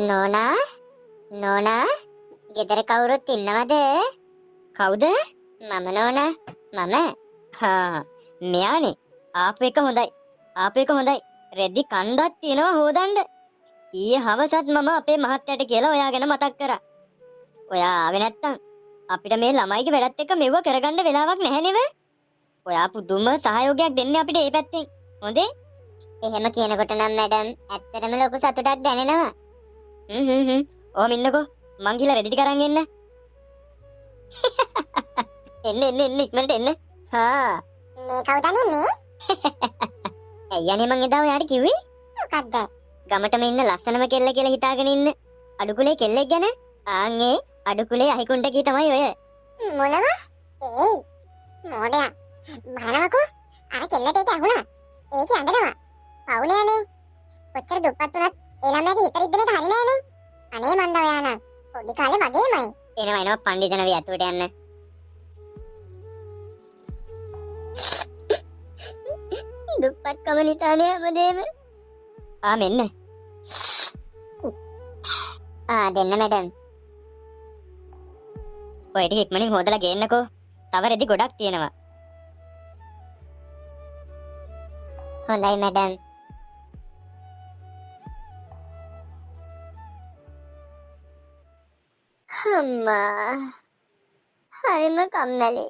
නෝනා නෝනා ගෙදර කවුරුත් ඉන්නවද? කවුද? මම නෝනා. මම. හා මෙයානේ. ආපු එක හොඳයි. ආපු එක හොඳයි. රෙදි කණ්ඩක් තියෙනවා හොදන්න. ඊයේ හවසත් මම අපේ මහත්තයාට කියලා ඔයා ගැන මතක් කරා. ඔයා ආවේ නැත්තම් අපිට මේ ළමයිගේ වැඩත් එක්ක මෙව්ව කරගන්න වෙලාවක් නැහැ නෙව. ඔයා පුදුම සහයෝගයක් දෙන්නේ අපිට මේ පැත්තෙන්. හොඳේ? එහෙම කියනකොට නම් මැඩම් ඇත්තටම ලොකු සතුටක් දැනෙනවා. ඔහම ඉන්නකෝ. මං ගිහලා රෙදි ටික අරන් එන්න. එන්න ඉක්මනට එන්න. හා මේ කවුද අනේ? අයියනේ මං එදා ඔයාට කිව්වේ මොකද්ද? ගමටම ඉන්න ලස්සනම කෙල්ල කියලා හිතාගෙන ඉන්න අඩුකුලේ කෙල්ලෙක් ගැන. ආන්ගේ අඩුකුලේ අහිකුන්ට කී තමයි ඔය. මොනව? ඒයි මොඩයා බලනකෝ අර කෙල්ලට ඒක ඇහුණා. ඒක අඬනවා. පවුනේ අනේ. කොච්චර දුප්පත් වුණත් ඒ ළමයාගේ හිත රිද්දෙන්නට හරි නෑනේ. අනේ මන්ද ඔයා නම් පොඩි කාලේ වගේමයි. එනවා පණ්ඩිතන වේ අතුවට යන්න. දුප්පත්කම නිසානේ හැමදේම. මෙන්න. දෙන්න මැඩම්. ඔය ටික ඉක්මනින් හොදලා ගේන්නකෝ. තව රෙදි ගොඩක් තියෙනවා. හොඳයි මැඩම්. අම්මා හරිම කම්මැලි.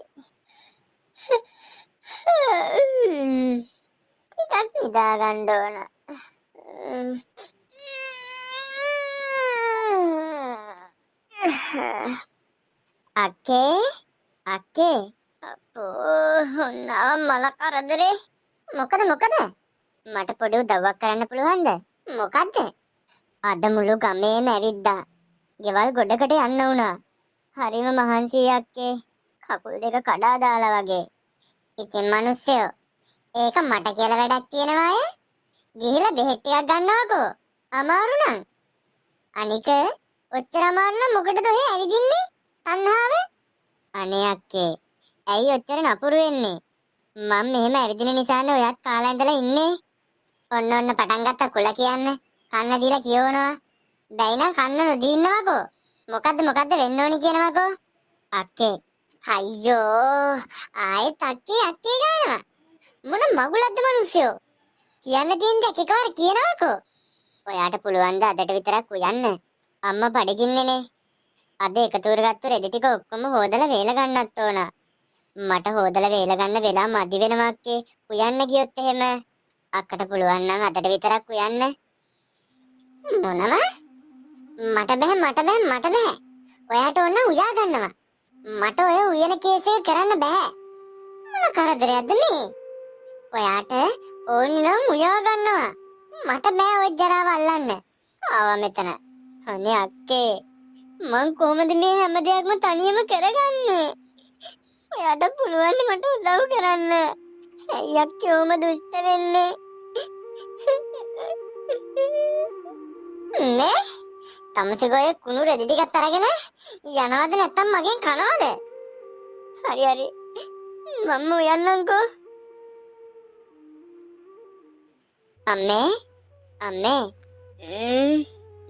ටිකක් නිදා ගන්න ඕන. අක්කේ අපෝ නව මල කරදරේ. මොකද මට පොඩි උදව්වක් කරන්න පුළුවන්ද? මොකද්ද? අද මුළු ගමේම ඇවිද්දා. ගෙවල් ගොඩකට යන්න වුණා. හරිම මහන්සියි අක්කේ. කකුල් දෙක කඩා දාලා වගේ. ඉතින් මිනිස්සයෝ ඒක මට කියලා වැඩක් තියනවා අය. ගිහිල්ලා බෙහෙත් ටිකක් ගන්නවකෝ. අමාරු නම්. අනික ඔච්චර අමාරු නම් මොකටද ඔය ඇවිදින්නේ? තණ්හාව? අනේ අක්කේ. ඇයි ඔච්චර නපුරු වෙන්නේ? මම මෙහෙම ඇවිදින නිසානේ ඔයත් කාලා ඉඳලා ඉන්නේ. ඔන්න පටන් ගත්තා කුල කියන්න. කන්න දීලා කියවනවා. බැයි නම් කන්න නොදී ඉන්නවකෝ. මොකද්ද වෙන්න ඕනි කියනවකෝ. අක්කේ. අයියෝ ආයෙත් අක්කේ ගන්නවා. මොන මගුලක්ද මිනිස්සුયો. කියන්න තියෙන දේ එකවර කියනවකෝ. ඔයාට පුළුවන් ද අදට විතරක් උයන්න. අම්මා බඩගින්නේනේ. අද එකතු කරගත්තු රෙදි ටික ඔක්කොම හොදලා වේල ගන්නත් ඕන. මට හොදලා වේල ගන්න වෙලා මදි වෙනවා අක්කේ. උයන්න ගියොත් එහෙම අක්කට පුළුවන් නම් අදට විතරක් උයන්න. මොනවා? මට බෑ. ඔයාට ඕන උයා ගන්නවා. මට ඔය උයන කේස් එක කරන්න බෑ. මොන කරදරයක්ද මේ? ඔයාට ඕනි නම් උයා ගන්නවා. මට බෑ ඔය ජරාව අල්ලන්න. ආවා මෙතන. අනේ අක්කේ මං කොහොමද මේ හැම දෙයක්ම තනියම කරගන්නේ? ඔයාට පුළුවන් මට උදව් කරන්න. ඇයි අක්කේ ඔහොම දුෂ්ට වෙන්නේ? නේ? තමසිගොයේ කුණු රෙදි ටිකක් අරගෙන යනවද නැත්තම් මගෙන් කනවද? හරි. මම උයන්නම්කෝ. අම්මේ.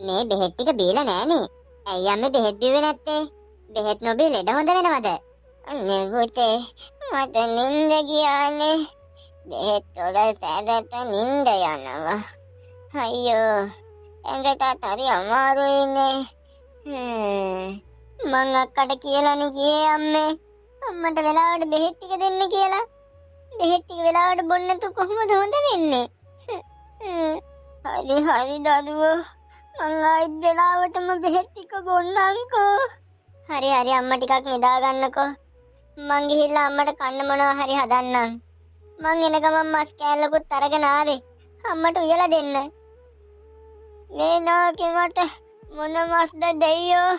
මේ බෙහෙත් ටික බීලා නෑනේ. ඇයි අම්මේ බෙහෙත් බිව්වේ නැත්තේ? බෙහෙත් නොබී ලෙඩ හොඳ වෙනවද? අනේ පුතේ මට නිින්ද ගියානේ. බෙහෙත් වල සැදට නිින්ද යනවා. අයියෝ ඇඟට හරි අමාරුයිනේ. මං අක්කට කියලානේ ගියේ අම්මේ. අම්මට වෙලාවට බෙහෙත් ටික දෙන්න කියලා. බෙහෙත් ටික වෙලාවට බොන්න තු කොහොමද හොඳ වෙන්නේ? හරි දරුවෝ. මං ආයිත් වෙලාවටම බෙහෙත් ටික බොන්නම්කෝ. හරි අම්මා ටිකක් නිදා ගන්නකෝ. මං ගිහිල්ලා අම්මට කන්න මොනවා හරි හදන්නම්. මං එන ගමන් මස් කෑල්ලකුත් අරගෙන ආවේ. අම්මට උයලා දෙන්න. මේ නාකෙමට මොන මස්ද දෙයියෝ.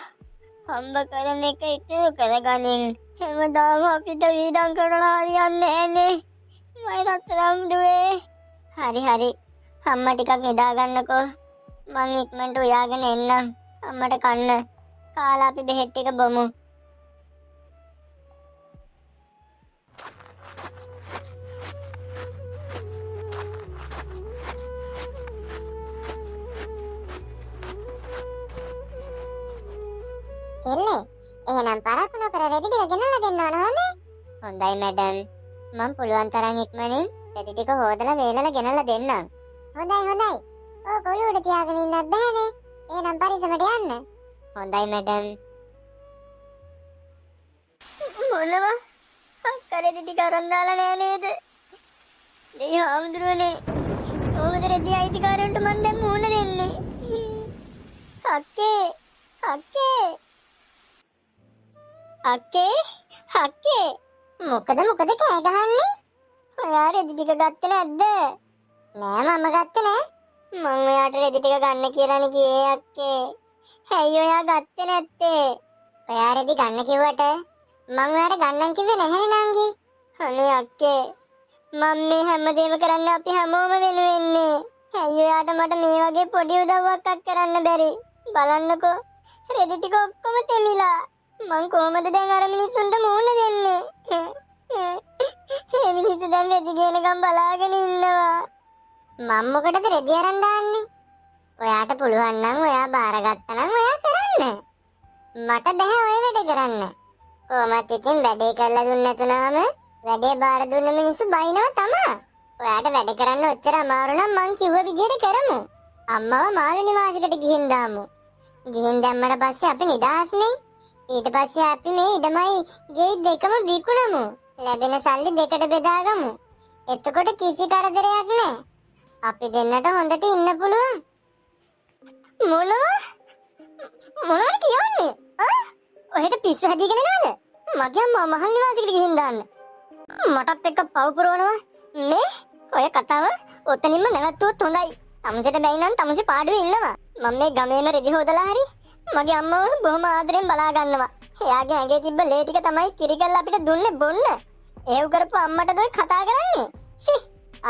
හම්බ කරන එක ඉතුරු කරගනින්. හැමදාම අපිට වීඩම් කරලා හරියන්නේ නෑනේ. මයි රත්තරම් දුවේ. හරි. අම්මා ටිකක් නිදා ගන්නකෝ. මං ඉක්මනට උයාගෙන එන්නම්. අම්මට කන්න. කාලා අපි බෙහෙත් ටික බොමු. කෙල්ලේ එහෙනම් පරක්කු නොකර රෙදි ටික ගෙනල්ලා දෙන්න ඕන හොඳේ. හොඳයි මැඩම්. මම පුළුවන් තරම් ඉක්මනින් රෙදි ටික හොදලා වේලලා ගෙනල්ලා දෙන්නම්. හොඳයි. ඕක ඔලුවට තියාගෙන ඉන්නත් බෑනේ. එහෙනම් පරිස්සමට යන්න. හොඳයි මැඩම්. මොනවා? අක්කා රෙදි ටික අරන් දාලා නෑ නේද? දෙයි හාමුදුරුවනේ. කොහොමද රෙදි අයිතිකාරයන්ට මන් දැන් මුහුණ දෙන්නේ? අක්කේ මොකද කෑ ගහන්නේ? ඔයා රෙදි ටික ගත්තේ නැද්ද? නෑ මම ගත්තේ නෑ. මං ඔයාට රෙදි ටික ගන්න කියලානේ කියේ අක්කේ. ඇයි ඔයා ගත්තේ නැත්තේ? ඔයා රෙදි ගන්න කිව්වට මං ඔයාට ගන්නම් කිව්වේ නැහැනේ නංගි. අනේ අක්කේ මම මේ හැමදේම කරන්නේ අපි හැමෝම වෙනුවෙන්නේ. ඇයි ඔයාට මට මේ වගේ පොඩි උදව්වක් කරන්න බැරි? බලන්නකෝ රෙදි ටික ඔක්කොම තෙමිලා. මං කොහමද දැන් අර මිනිස්සුන්ට මුහුණ දෙන්නේ? මේ මිනිස්සු දැන් රෙදි ගේනකම් බලාගෙන ඉන්නවා. මම මොකටද රෙදි අරන් දාන්නේ? ඔයාට පුළුවන් නම් ඔයා බාරගත්තා නම් ඔයා කරන්න. මට බෑ ඔය වැඩ කරන්න. කොහොමත් ඉතින් වැඩේ කරලා දුන්නේ නැතුනම වැඩේ බාර දුන්න මිනිස්සු බයිනවා තමා. ඔයාට වැඩ කරන්න ඔච්චර අමාරු නම් මං කිව්ව විදිහට කරමු. අම්මව මාළු නිවාසයකට ගිහින් දාමු. ගිහින් දැම්මට පස්සේ අපි නිදහස්නේ. ඊට පස්සේ අපි මේ ඉඩමයි ගෙයි දෙකම විකුණමු. ලැබෙන සල්ලි දෙකට බෙදාගමු. එතකොට කිසි කරදරයක් නැහැ. අපි දෙන්නට හොඳට ඉන්න පුළුවන්. මොනවද කියන්නේ? ඔහෙට පිස්සු හැදීගෙන නේද? මගේ අම්මා මහල් නිවාසයකට ගිහින් දාන්න. මටත් එක්ක පව පුරවනවා. මේ ඔය කතාව ඔතනින්ම නැවතුවොත් හොඳයි. තමුසෙට බැයි නම් තමුසෙ පාඩුවේ ඉන්නවා. මම මේ ගමේම රෙදි හොදලා හරි මගේ අම්මව බොහොම ආදරෙන් බලා ගන්නවා. එයාගේ ඇඟේ තිබ්බ ලේ ටික තමයි කිරි කරලා අපිට දුන්නේ බොන්න. ඒව කරපු අම්මටද ඔය කතා කරන්නේ? ෂි!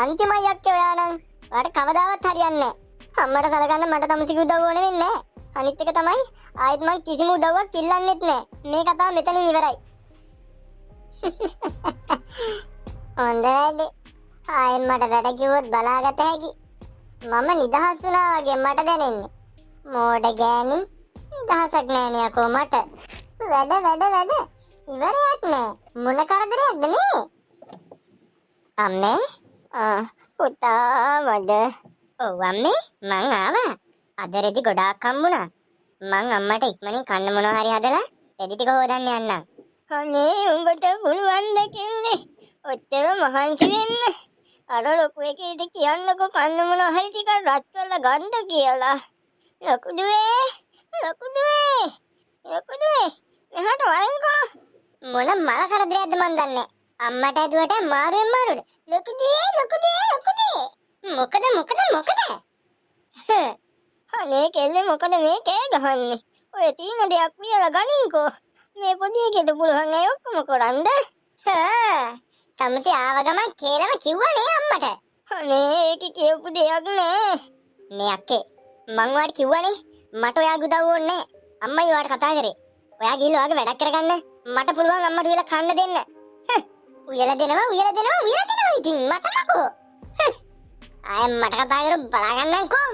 අන්තිමයි යක්කේ ඔයා නම්. ඔයාට කවදාවත් හරියන්නේ නැහැ. අම්මට සලකන්න මට තමුසෙගේ උදව් ඕනේ වෙන්නේ නැහැ. අනිත් එක තමයි ආයෙත් මං කිසිම උදව්වක් ඉල්ලන්නෙත් නැහැ. මේ කතාව මෙතනින් ඉවරයි. හොඳ වැඩේ. ආයෙත් මට වැඩ කිව්වොත් බලාගත හැකි. මම නිදහස් වුණා වගේ මට දැනෙන්නේ. මෝඩ ගෑණි නිදහසක් නෑනේ අකෝ මට. වැඩ ඉවරයක් නෑ. මොන කරදරයක්ද මේ? අම්මේ පුතාමද? ඔව් අම්මේ මං ආවා. අද රෙදි ගොඩාක් හම්බුණා. මං අම්මට ඉක්මනින් කන්න මොනවා හරි හදලා රෙදි ටික හොදන්න යන්නම්. අනේ උඹට පුළුවන් ද කින්නේ? ඔච්චර මහන්සි වෙන්න. අර ලොකු එකේට කියන්නකෝ කන්න මොනවා හරි ටිකක් රත් කරලා ගන්න කියලා. ලොකු දුවේ එහාට වරෙන්කෝ. මොන මල කරදරයක්ද මන් දන්නේ. අම්මට ඇදුවට මාරුවෙන් මාරුවට. ලොකු දේ. මොකද? අනේ කෙල්ලේ මොකද මේ කෑ ගහන්නේ? ඔය තියෙන දෙයක් වියලා ගනින්කෝ. මේ පොඩි එකේට පුළුවන් අය ඔක්කොම කරන්ද? තමුසේ ආව ගමන් කේලම කිව්වනේ අම්මට. අනේ ඒක කියපු දෙයක් නෑ. මේ අක්කේ මං ඔයාට කිව්වනේ මට ඔයාගේ උදව් ඕනේ නෑ. අම්මයි ඔයාට කතා කරේ. ඔයා ගිහලා ඔයාගේ වැඩක් කරගන්න. මට පුළුවන් අම්මට උයලා කන්න දෙන්න. උයලා දෙනවා ඉතින් මට මොකෝ? ආයෙ මට කතා කරු බලාගන්නම්කෝ.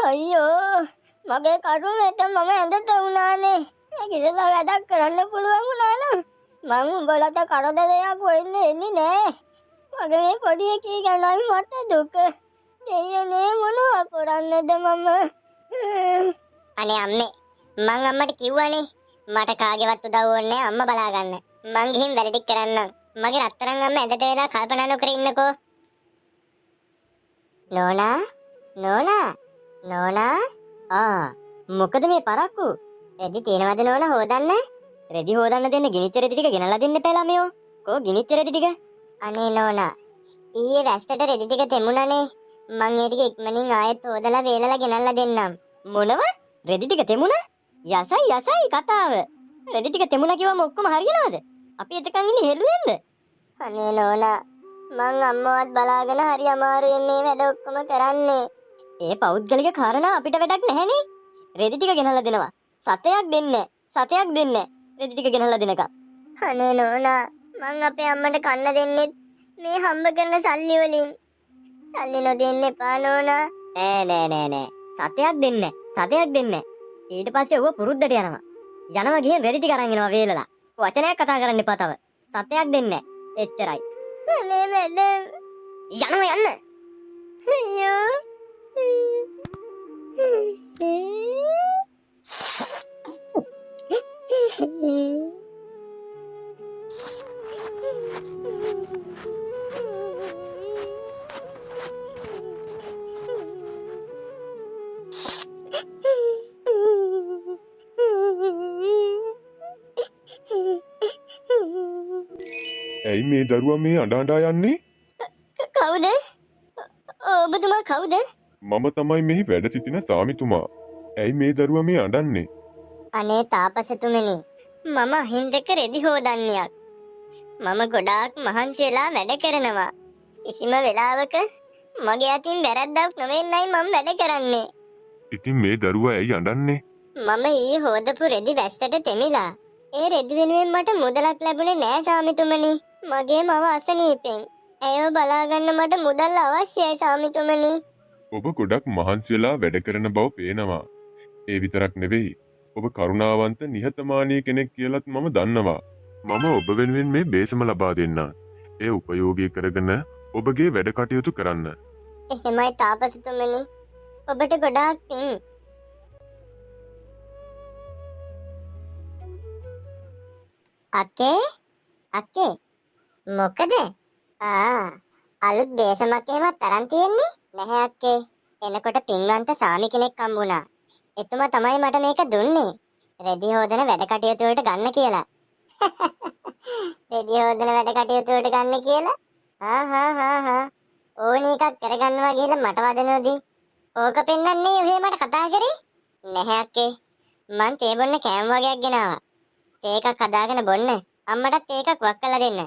අයියෝ මගේ කරුණේට මම ඇඳට වුණානේ. ඒකෙලා වැඩක් කරන්න පුළුවන් වුණා නම් මම උඹලට කරදරයක් වෙන්නේ නෑ. මගේ මේ පොඩි එකී ගැනයි මට දුක. දෙයනේ මොනවා කරන්නද මම? අනේ අම්මේ මං අම්මට කිව්වනේ මට කාගේවත් උදව් ඕනේ නෑ අම්මා බලාගන්න. මං ගිහින් වැඩ ටික කරන්නම්. මගේ රත්තරන් අම්ම ඇඳට වෙලා කල්පනා නොකර ඉන්නකෝ. නෝනා මොකද මේ පරක්කු? රෙදි තියනවද නෝනා හොදන්න? රෙදි හොදන්න දෙන්න ගිනිච්ච රෙදි ටික ගෙනලා දෙන්න එපා ළමයෝ. කෝ ගිනිච්ච රෙදි ටික? අනේ නෝනා ඊයේ වැස්සට රෙදි ටික තෙමුණනේ. මං ඒ ටික ඉක්මනින් ආයෙත් හොදලා වේලලා ගෙනල්ලා දෙන්නම්. මොනව? රෙදි ටික තෙමුණා? යසයි කතාව. රෙදි ටික තෙමුණා කිව්වම ඔක්කොම හරියනවද? අපි එතකන් ඉන්නේ හෙළුවෙන්ද? අනේ නෝනා මං අම්මවත් බලාගෙන හරි අමාරුවෙන් මේ වැඩ ඔක්කොම කරන්නේ. ඒ පෞද්ගලික කාරණා අපිට වැඩක් නැහැනේ. රෙදි ටික ගෙනල්ලා දෙනවා. සතයක් දෙන්න. රෙදි ටික ගෙනල්ලා දෙනකම්. අනේ නෝනා මං අපේ අම්මට කන්න දෙන්නෙත් මේ හම්බ කරන සල්ලි වලින්. සල්ලි නොදෙන්න එපා නෝනා. නෑ. සතයක් දෙන්නේ සතයක් දෙන්නේ. ඊට පස්සේ ඌව පුරුද්දට යනවා. යනවා ගිහින් රෙදි ටික අරන් එනවා වේලලා. වචනයක් කතා කරන්න එපා තව. සතයක් දෙන්නේ එච්චරයි. අනේ මැඩම්. යනවා යන්න. අයියෝ. ඇයි මේ දරුවා මේ අඬ අඬා යන්නේ? කවුද? ඔබතුමා කවුද? මම තමයි මෙහි වැඩ සිටින සාමිතුමා. ඇයි මේ දරුවා මේ අඬන්නේ? අනේ තාපසතුමනි, මම අහිංසක රෙදි හොදන්නියක්. මම ගොඩාක් මහන්සි වෙලා වැඩ කරනවා. කිසිම වෙලාවක මගේ අතින් වැරද්දක් නොවෙන්නයි මම වැඩ කරන්නේ. ඉතින් මේ දරුවා ඇයි අඬන්නේ? මම ඊ හොදපු රෙදි වැස්සට තෙමිලා. ඒ රෙදි වෙනුවෙන් මට මුදලක් ලැබුණේ නෑ සාමිතුමනි. මගේ මව අසනීපෙන්. ඇයව බලාගන්න මට මුදල් අවශ්‍යයි සාමිතුමනි. ඔබ ගොඩක් මහන්සි වෙලා වැඩ කරන බව පේනවා. ඒ විතරක් නෙවෙයි. ඔබ කරුණාවන්ත නිහතමානී කෙනෙක් කියලාත් මම දන්නවා. මම ඔබ වෙනුවෙන් මේ බේසම ලබා දෙන්නම්. ඒ උපයෝගී කරගෙන ඔබගේ වැඩ කටයුතු කරන්න. එහෙමයි තාපසතුමනි. ඔබට ගොඩාක් පිං. අක්කේ මොකද? අලුත් බේසමක් එහෙමත් තරන් තියෙන්නේ නැහැ අක්කේ. එනකොට පින්වන්ත සාමි කෙනෙක් හම්බුණා. එතුමා තමයි මට මේක දුන්නේ. රෙදි හොදන වැඩ කටයුතු වලට ගන්න කියලා. රෙදි හොදන වැඩ කටයුතු වලට ගන්න කියලා? ඕන එකක් කරගන්නවා කියලා මට වදනෝදී. ඕක පෙන්නන්නේ ඔහේ මට කතා කරේ? නැහැ අක්කේ. මං තේ බොන්න කෑම වගේක් ගෙනාවා. තේ එකක් හදාගෙන බොන්න. අම්මටත් තේ එකක් වක් කරලා දෙන්න.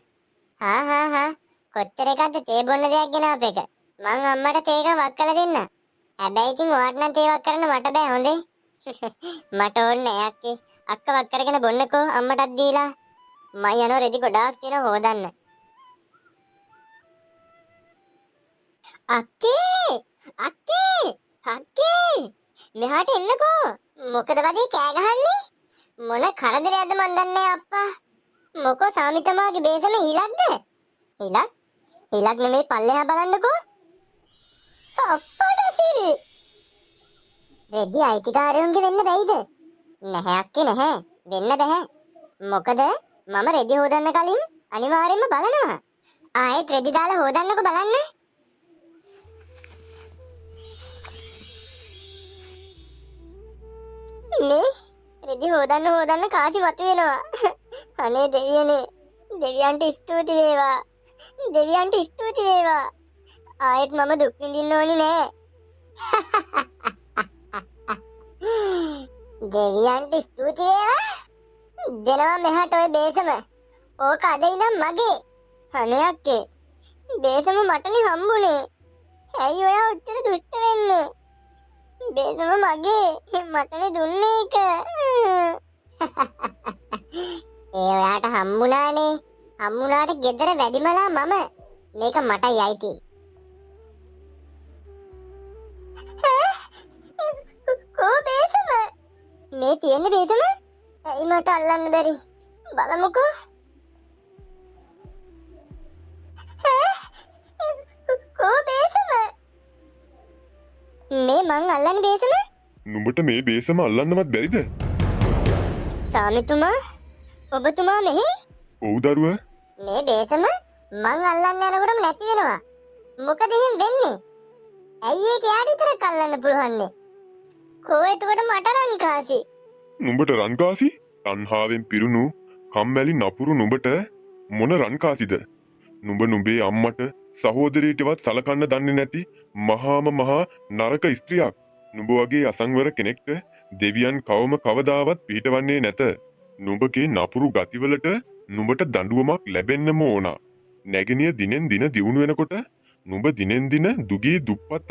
කොච්චර එකක්ද තේ බොන්න දෙයක් ගෙනාවපේක? මං අම්මට තේ එකක් වක් කරලා දෙන්න. හැබැයි ඉතින් ඔයාට නම් තේ වක් කරන්න මට බෑ හොඳේ. මට ඕනේ නෑ අක්කේ. අක්ක වක් කරගෙන බොන්නකෝ අම්මටත් දීලා. මම යනවා රෙදි ගොඩාක් තියෙනවා හොදන්න. අක්කේ මෙහාට එන්නකෝ. මොකද වදී කෑ ගහන්නේ? මොන කරදරයක්ද මන් දන්නේ අප්පා. මොකෝ සාමිතමාගේ බේසම ඊලක්ද? ඊලක් නෙමෙයි පල්ලෙහා බලන්නකෝ. අප්පඩසි. රෙදි අයිතිකාරයන්ගේ වෙන්න බැයිද? නැහැ අක්කේ නැහැ. වෙන්න බෑ. මොකද මම රෙදි හොදන්න කලින් අනිවාර්යෙන්ම බලනවා. ආයෙත් රෙදි දාලා හොදන්නකෝ බලන්න. මේ රෙදි හොදන්න කාසි මතුවෙනවා. අනේ දෙවියනේ. දෙවියන්ට ස්තුති වේවා. ආයෙත් මම දුක් විඳින්න ඕනි නෑ. දෙවියන්ට ස්තුති වේවා. දෙනවා මෙහාට ඔය බේසම. ඕක අද ඉඳන් මගේ. අනේ අක්කේ. බේසම මටනේ හම්බුනේ. ඇයි ඔයා උත්තර දුෂ්ට වෙන්නේ? බේසම මගේ. මටනේ දුන්නේ ඒක. ඒ ඔයාට හම්බුණානේ. හම්බුණාට ගෙදර වැඩිමලා මම. මේක මටයි අයිති. කෝ බේසම? මේ තියෙන්නේ බේසම? ඇයි මට අල්ලන්න බැරි? බලමුකෝ. කෝ බේසම? මේ මං අල්ලන්නේ බේසම? නුඹට මේ බේසම අල්ලන්නවත් බැරිද? සාමිතුමා, ඔබතුමා මෙහි? ඔව් දරුවා. මේ බේසම මං අල්ලන්න යනකොටම නැති වෙනවා. මොකද එහෙම වෙන්නේ? ඇයි ඒක යාට විතරක් අල්ලන්න පුළුවන්නේ? කෝ එතකොට මට රන් කාසි. නුඹට රන්කාසි? තණ්හාවෙන් පිරුණු කම්මැලි නපුරු නුඹට මොන රන්කාසිද? නුඹ නුඹේ අම්මට සහෝදරියටවත් සලකන්න දන්නේ නැති මහා නරක ස්ත්‍රියක්. නුඹ වගේ අසංවර කෙනෙක්ට දෙවියන් කවදාවත් පිහිටවන්නේ නැත. නුඹගේ නපුරු ගතිවලට නුඹට දඬුවමක් ලැබෙන්නම ඕන. නැගණිය දිනෙන් දින දියුණු වෙනකොට නුඹ දිනෙන් දින දුගී දුප්පත්